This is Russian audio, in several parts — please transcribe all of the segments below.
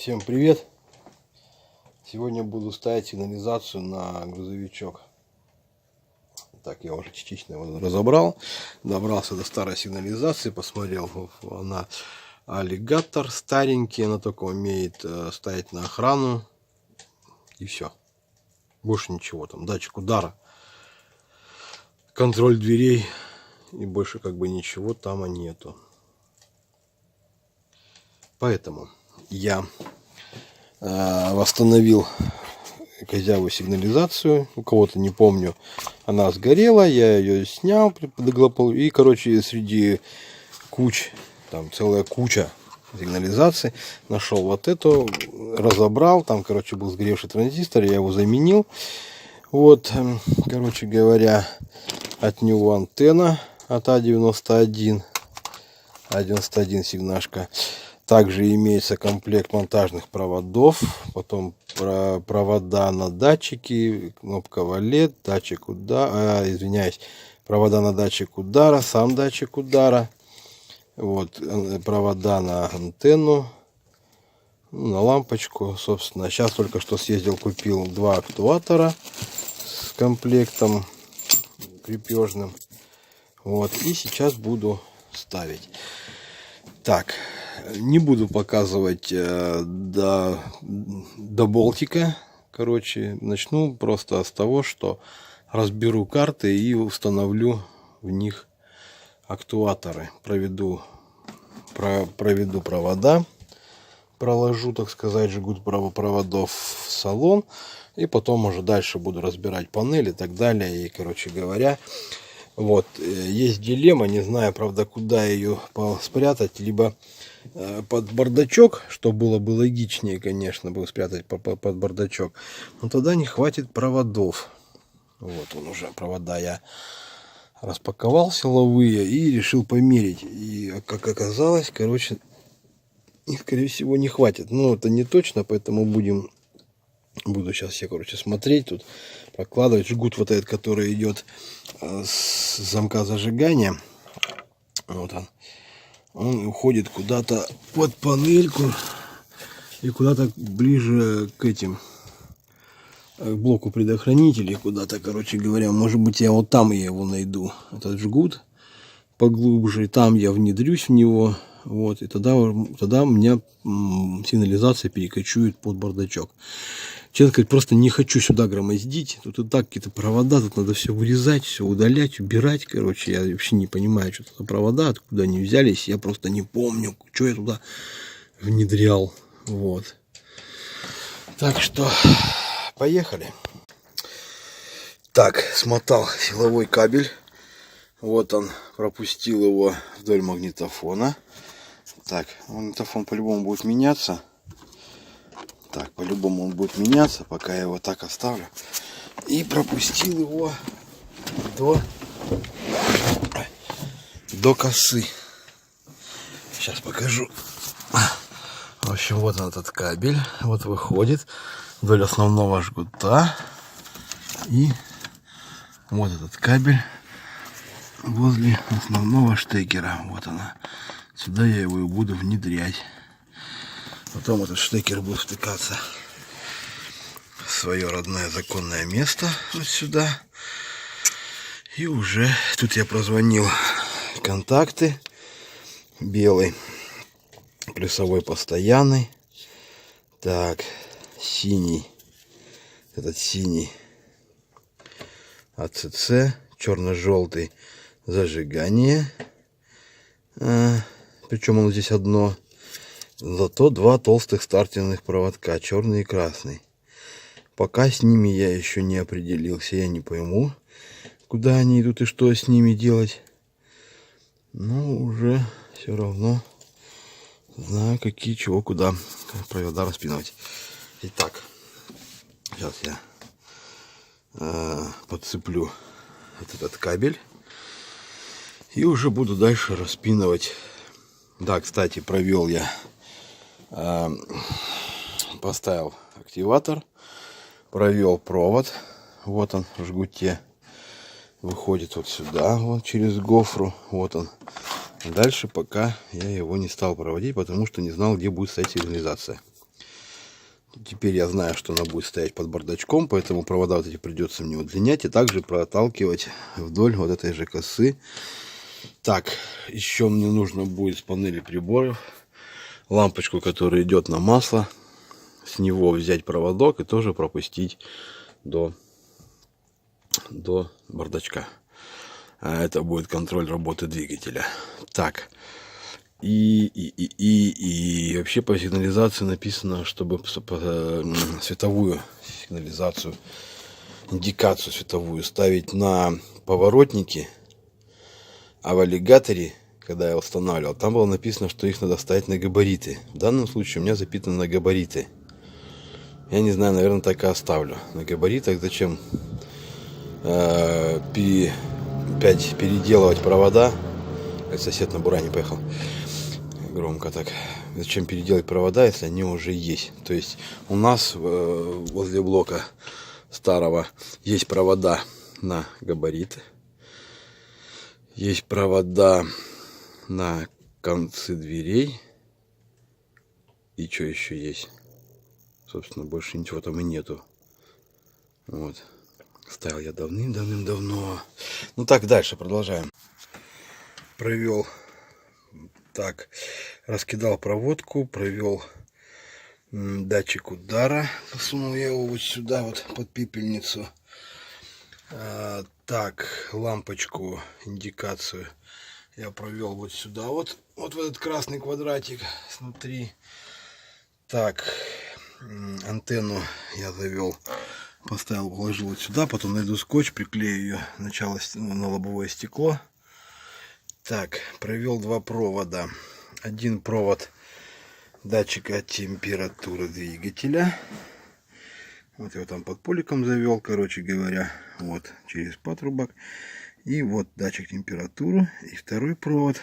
Всем привет! Сегодня буду ставить сигнализацию на грузовичок. Так, я уже частично его разобрал. Добрался до старой сигнализации, посмотрел. Она аллигатор старенький, она только умеет ставить на охрану. И все. Больше ничего. Там датчик удара, контроль дверей. И больше как бы ничего там нету. Поэтому я восстановил козявую сигнализацию. У кого-то, не помню, она сгорела. Я ее снял и, короче, среди куч, там целая куча сигнализаций, нашел вот эту, разобрал. Там, короче, был сгоревший транзистор, я его заменил. Вот, короче говоря, от него антенна от А91. А91 сигнашка. Также имеется комплект монтажных проводов, потом провода на датчики, кнопка валет, датчик удара, провода на датчик удара, сам датчик удара, вот, провода на антенну, на лампочку, собственно. Сейчас только что съездил, купил 2 актуатора с комплектом крепежным, вот, и сейчас буду ставить. Так, не буду показывать до болтика. Короче, начну просто с того, что разберу карты и установлю в них актуаторы. Проведу провода, проложу, так сказать, жгут проводов в салон. И потом уже дальше буду разбирать панели и так далее. И, короче говоря, вот, есть дилемма, не знаю, правда, куда ее спрятать, либо под бардачок, что было бы логичнее, конечно, было спрятать под бардачок, но тогда не хватит проводов. Вот он уже, провода я распаковал силовые и решил померить. И, как оказалось, короче, их, скорее всего, не хватит. Но это не точно, поэтому буду сейчас я, короче, смотреть тут, прокладывать. Жгут вот этот, который идет с замка зажигания, вот он уходит куда-то под панельку и куда-то ближе к блоку предохранителей, куда-то, короче говоря. Может быть, я вот там его найду, этот жгут поглубже, и там я внедрюсь в него, вот, и тогда у меня сигнализация перекочует под бардачок. Честно сказать, просто не хочу сюда громоздить. Тут и так какие-то провода, тут надо все вырезать, все удалять, убирать. Короче, я вообще не понимаю, что это за провода, откуда они взялись. Я просто не помню, что я туда внедрял. Вот. Так что, поехали. Так, смотал силовой кабель. Вот он, пропустил его вдоль магнитофона. Так, магнитофон по-любому будет меняться. Так, по-любому он будет меняться, пока я его так оставлю. И пропустил его до косы. Сейчас покажу. В общем, вот он, этот кабель. Вот выходит вдоль основного жгута. И вот этот кабель возле основного штекера. Вот она. Сюда я его и буду внедрять. Потом этот штекер будет втыкаться в свое родное законное место, вот сюда. И уже тут я прозвонил контакты. Белый плюсовой постоянный. Так, синий. Этот синий АЦЦ. Черно-желтый зажигание. Причем он здесь одно. Зато 2 толстых стартерных проводка, черный и красный. Пока с ними я еще не определился, я не пойму, куда они идут и что с ними делать. Но уже все равно знаю, какие, чего, куда провода распинывать. Итак, сейчас я подцеплю этот кабель и уже буду дальше распинывать. Да, кстати, провел я, поставил активатор, провел провод, вот он в жгуте, выходит вот сюда, вот через гофру, вот он. Дальше пока я его не стал проводить, потому что не знал, где будет стоять сигнализация. Теперь я знаю, что она будет стоять под бардачком, поэтому провода вот эти придется мне удлинять и также проталкивать вдоль вот этой же косы. Так, еще мне нужно будет с панели приборов лампочку, которая идет на масло, с него взять проводок и тоже пропустить до бардачка. А это будет контроль работы двигателя. Так. И вообще по сигнализации написано, чтобы световую сигнализацию, индикацию световую ставить на поворотники. А в аллигаторе, когда я устанавливал, там было написано, что их надо ставить на габариты. В данном случае у меня запитано на габариты. Я не знаю, наверное, так и оставлю. На габаритах зачем опять переделывать провода. Сосед на буране поехал. Громко так. Зачем переделать провода, если они уже есть? То есть у нас возле блока старого есть провода на габариты. Есть провода на концы дверей. И что еще есть? Собственно, больше ничего там и нету. Вот. Ставил я давным-давно. Ну так, дальше продолжаем. Провел. Так, раскидал проводку, провел датчик удара. Засунул я его вот сюда, вот под пепельницу. Так, лампочку, индикацию я провел вот сюда, вот в этот красный квадратик снутри. Так, антенну я завел, поставил, положил вот сюда, потом найду скотч, приклею ее начало на лобовое стекло. Так, провел два провода. Один провод датчика температуры двигателя. Вот я его там под поликом завел, короче говоря. Вот, через патрубок. И вот датчик температуры. И второй провод,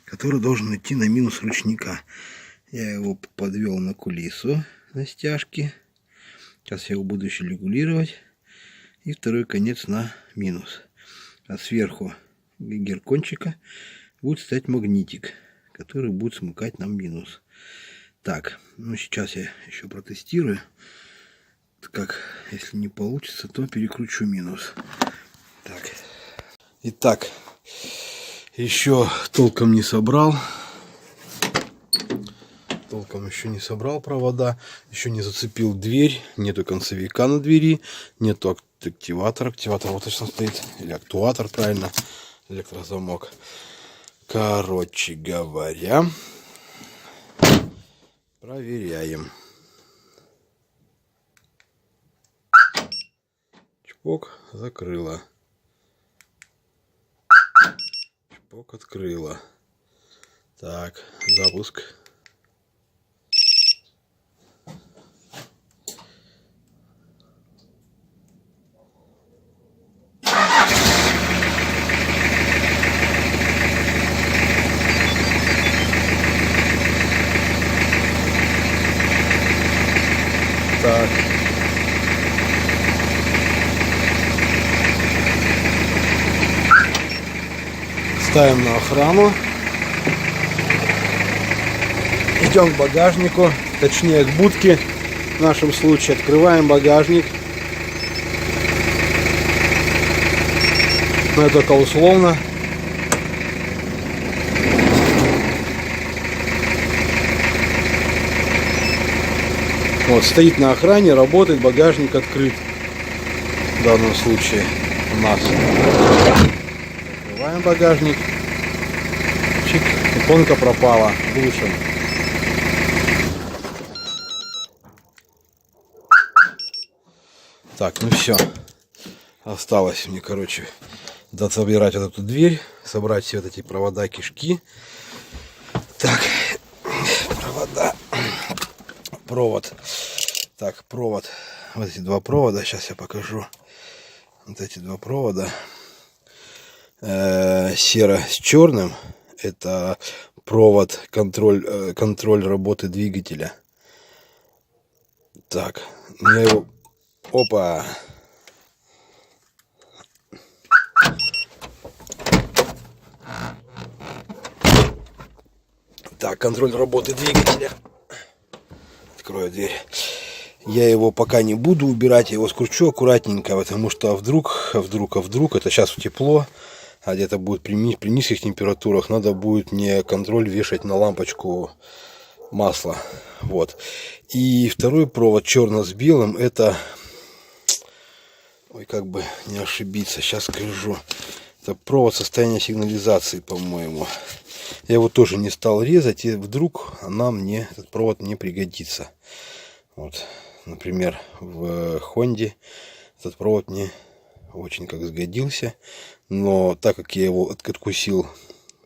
который должен идти на минус ручника. Я его подвел на кулису на стяжке. Сейчас я его буду еще регулировать. И второй конец на минус. А сверху геркончика будет стоять магнитик, который будет смыкать нам минус. Так, ну сейчас я еще протестирую. Как, если не получится, то перекручу минус. Так. Итак, еще толком не собрал. Толком еще не собрал провода. Еще не зацепил дверь. Нету концевика на двери. Нету активатора. Активатор вот точно стоит. Или актуатор, правильно. Электрозамок. Короче говоря, проверяем. Чпок, закрыла. Чпок, открыла. Так, запуск. Так. Ставим на охрану. Идем к багажнику, точнее к будке. В нашем случае открываем багажник. Но это только условно. Вот, стоит на охране, работает, багажник открыт. В данном случае у нас. Открываем багажник. Чик, иконка пропала. Глушим. Так, ну все. Осталось мне, короче, собирать вот эту дверь, собрать все вот эти провода, кишки. Так, провода. Провод. Так, провод. Вот эти два провода. Сейчас я покажу. Вот эти два провода. Серо с черным. Это провод, контроль работы двигателя. Так, я его... Опа! Так, контроль работы двигателя. Открою дверь. Я его пока не буду убирать, я его скручу аккуратненько, потому что вдруг, это сейчас тепло, а где-то будет при низких температурах, надо будет мне контроль вешать на лампочку масла. Вот. И второй провод черно с белым, это, ой, как бы не ошибиться, сейчас скажу, это провод состояния сигнализации, по-моему. Я его тоже не стал резать, и вдруг этот провод мне пригодится. Вот, например, в Хонде этот провод мне очень как сгодился, но так как я его откусил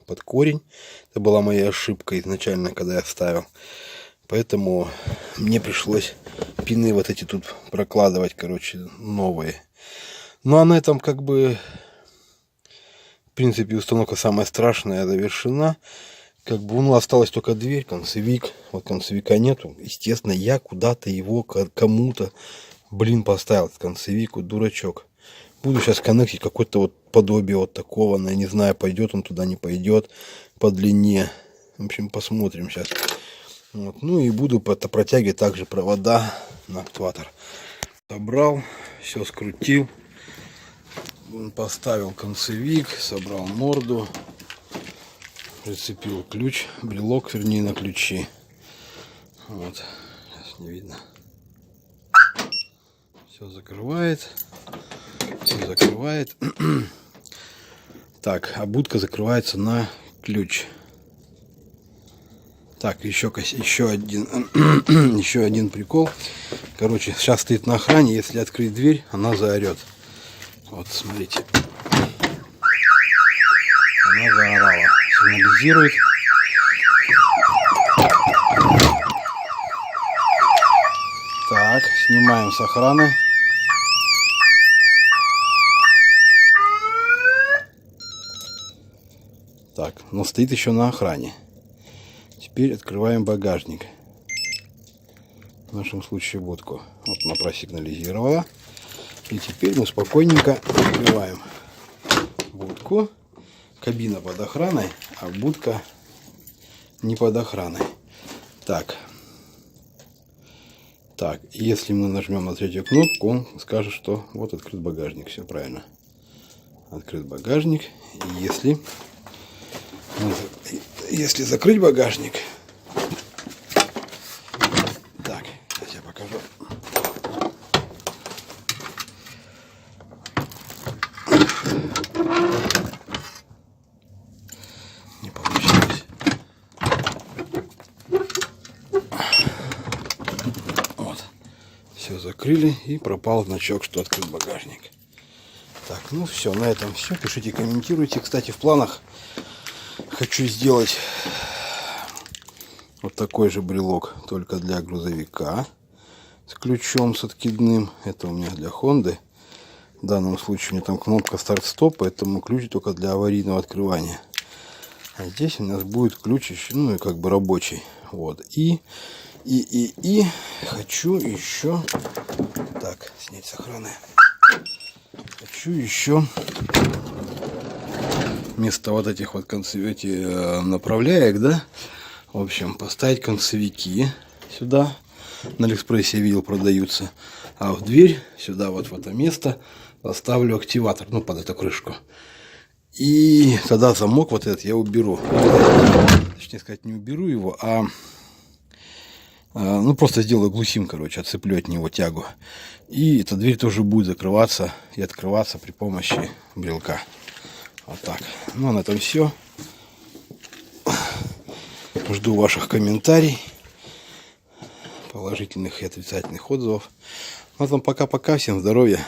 под корень, это была моя ошибка изначально, когда я ставил, поэтому мне пришлось пины вот эти тут прокладывать, короче, новые. Ну а на этом как бы, в принципе, установка самая страшная завершена. Как бы, ну, осталась только дверь, концевик. Вот концевика нету. Естественно, я куда-то его кому-то, поставил этот концевик, вот дурачок. Буду сейчас коннектить какое-то вот подобие вот такого. Но я не знаю, пойдет он туда, не пойдет по длине. В общем, посмотрим сейчас. Вот. Ну и буду протягивать также провода на актуатор. Собрал, все скрутил. Поставил концевик, собрал морду. Прицепил ключ, брелок, вернее, на ключи. Вот, сейчас не видно. Все закрывает. Все закрывает. Так, а будка закрывается на ключ. Так, еще один прикол. Короче, сейчас стоит на охране. Если открыть дверь, она заорет. Вот, смотрите. Она заорала. Сигнализирует. Так, снимаем с охраны. Так, но стоит еще на охране. Теперь открываем багажник. В нашем случае будку. Вот она просигнализировала. И теперь мы спокойненько открываем будку. Кабина под охраной, а будка не под охраной. Так, если мы нажмем на третью кнопку, он скажет, что вот открыт багажник. Все правильно. Открыт багажник. И если закрыть багажник, так, сейчас я покажу. Не получилось. Вот. Все закрыли, и пропал значок, что открыт багажник. Так, ну все, на этом все. Пишите, комментируйте. Кстати, в планах хочу сделать вот такой же брелок, только для грузовика, с ключом, с откидным. Это у меня для Хонды. В данном случае у меня там кнопка старт-стоп, поэтому ключ только для аварийного открывания. А здесь у нас будет ключ еще, ну и как бы рабочий. Вот. И хочу еще, так, снять с охраны. Хочу еще вместо вот этих вот направляек, да, в общем, поставить концевики сюда. На Алиэкспрессе я видел, продаются. А в дверь сюда, вот в это место, поставлю активатор, ну, под эту крышку. И тогда замок вот этот я уберу. Точнее сказать, не уберу его, ну, просто сделаю глухим, короче, отцеплю от него тягу. И эта дверь тоже будет закрываться и открываться при помощи брелка. Вот так. Ну, а на этом все. Жду ваших комментариев, положительных и отрицательных отзывов. На этом пока-пока. Всем здоровья.